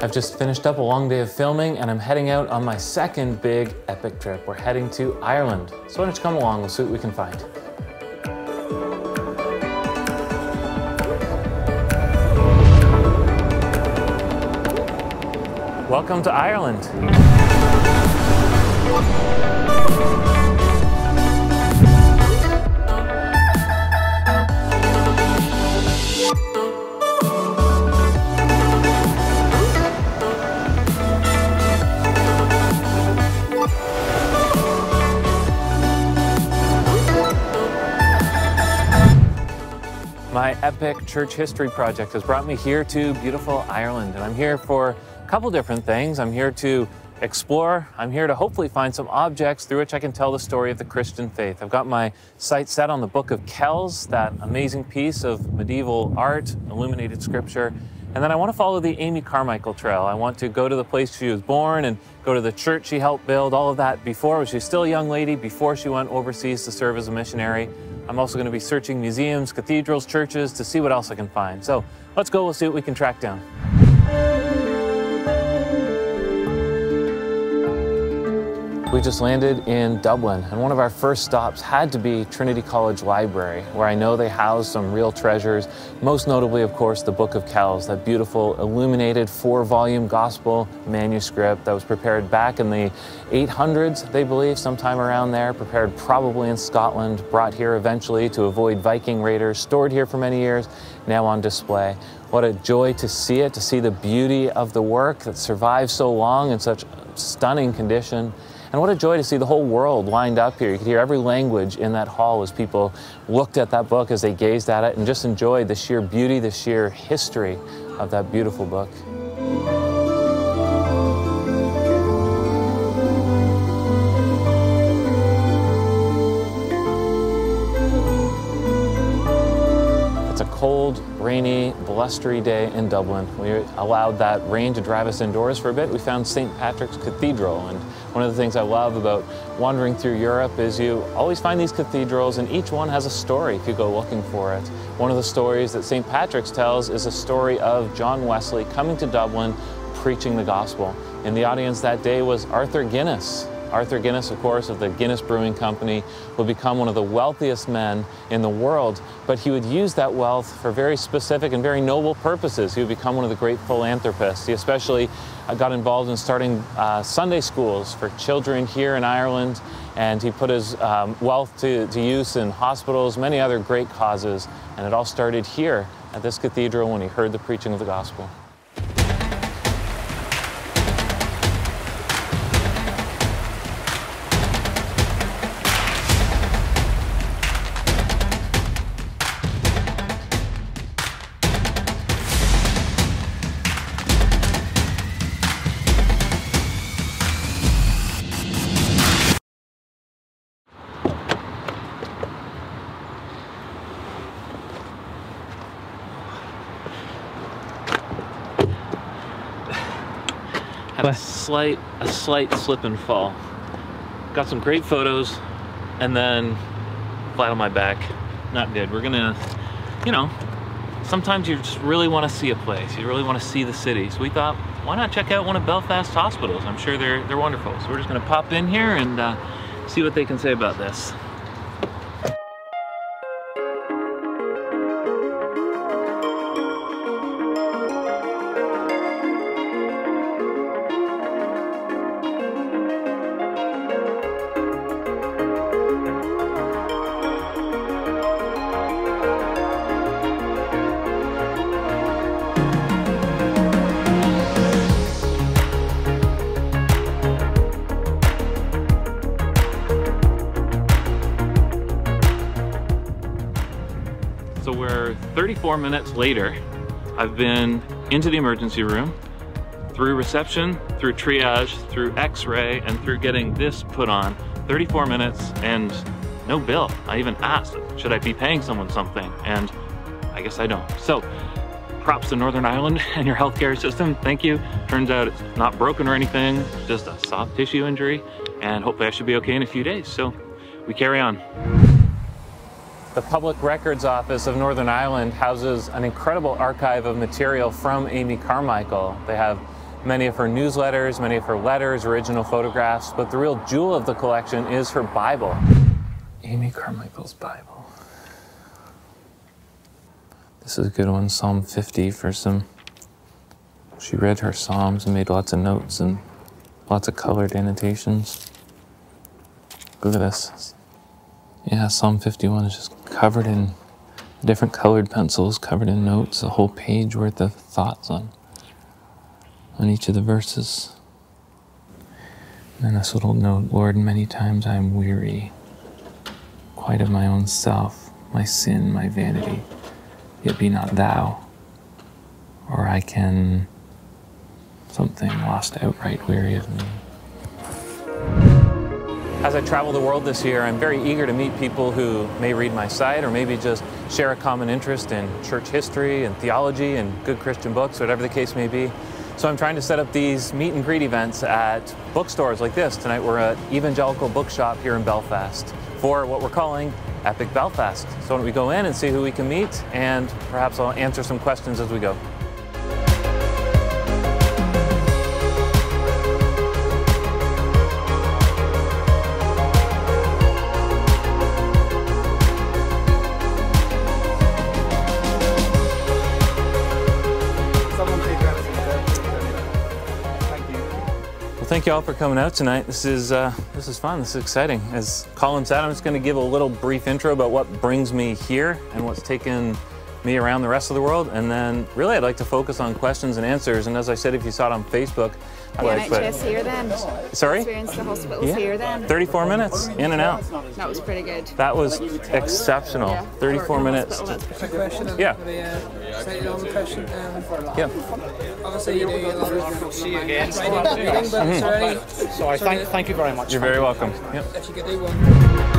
I've just finished up a long day of filming and I'm heading out on my second big epic trip. We're heading to Ireland. So why don't you come along, we'll see what we can find. Welcome to Ireland. My epic church history project has brought me here to beautiful Ireland, and I'm here for a couple different things. I'm here to explore. I'm here to hopefully find some objects through which I can tell the story of the Christian faith. I've got my sights set on the Book of Kells, that amazing piece of medieval art, illuminated scripture. And then I want to follow the Amy Carmichael trail. I want to go to the place she was born and go to the church she helped build, all of that before she was still a young lady, before she went overseas to serve as a missionary. I'm also going to be searching museums, cathedrals, churches to see what else I can find. So let's go, we'll see what we can track down. We just landed in Dublin, and one of our first stops had to be Trinity College Library, where I know they house some real treasures, most notably, of course, the Book of Kells, that beautiful illuminated 4-volume gospel manuscript that was prepared back in the 800s, they believe, sometime around there, prepared probably in Scotland, brought here eventually to avoid Viking raiders, stored here for many years, now on display. What a joy to see it, to see the beauty of the work that survived so long in such stunning condition. And what a joy to see the whole world lined up here. You could hear every language in that hall as people looked at that book, as they gazed at it, and just enjoyed the sheer beauty, the sheer history of that beautiful book. It's a cold, rainy, blustery day in Dublin. We allowed that rain to drive us indoors for a bit. We found St. Patrick's Cathedral, and one of the things I love about wandering through Europe is you always find these cathedrals, and each one has a story if you go looking for it. One of the stories that St. Patrick's tells is a story of John Wesley coming to Dublin preaching the gospel. In the audience that day was Arthur Guinness. Arthur Guinness, of course, of the Guinness Brewing Company, would become one of the wealthiest men in the world, but he would use that wealth for very specific and very noble purposes. He would become one of the great philanthropists. He especially got involved in starting Sunday schools for children here in Ireland, and he put his wealth to use in hospitals, many other great causes, and it all started here at this cathedral when he heard the preaching of the gospel. Had a slight slip and fall. Got some great photos, and then flat on my back. Not good. We're gonna, you know, sometimes you just really want to see a place. You really want to see the city. So we thought, why not check out one of Belfast's hospitals? I'm sure they're wonderful. So we're just gonna pop in here and see what they can say about this. So we're 34 minutes later. I've been into the emergency room, through reception, through triage, through x-ray, and through getting this put on. 34 minutes and no bill. I even asked, should I be paying someone something? And I guess I don't. So props to Northern Ireland and your healthcare system. Thank you. Turns out it's not broken or anything, just a soft tissue injury. And hopefully I should be okay in a few days. So we carry on. The Public Records Office of Northern Ireland houses an incredible archive of material from Amy Carmichael. They have many of her newsletters, many of her letters, original photographs, but the real jewel of the collection is her Bible. Amy Carmichael's Bible. This is a good one, Psalm 50 for some. She read her Psalms and made lots of notes and lots of colored annotations. Look at this. Yeah, Psalm 51 is just covered in different colored pencils, covered in notes, a whole page worth of thoughts on each of the verses. And then this little note, Lord, many times I am weary, quite of my own self, my sin, my vanity, yet be not thou. Or I can something lost outright weary of me. As I travel the world this year, I'm very eager to meet people who may read my site or maybe just share a common interest in church history and theology and good Christian books, whatever the case may be. So I'm trying to set up these meet and greet events at bookstores like this. Tonight we're at Evangelical Bookshop here in Belfast for what we're calling Epic Belfast. So why don't we go in and see who we can meet, and perhaps I'll answer some questions as we go. Thank you all for coming out tonight. This is fun. This is exciting. As Colin said, I'm just going to give a little brief intro about what brings me here and what's taken me around the rest of the world, and then really I'd like to focus on questions and answers. And as I said, if you saw it on Facebook, NHS here then. Sorry? Experienced the hospitals here then. 34 minutes in and out. That was pretty good. That was exceptional. Yeah. 34 minutes. Quick question. Yeah. Slightly long question. Yeah. Obviously, you do a lot of See you again. reading, but is there any? So thank you very much. You're very welcome. Yep. If you could do one.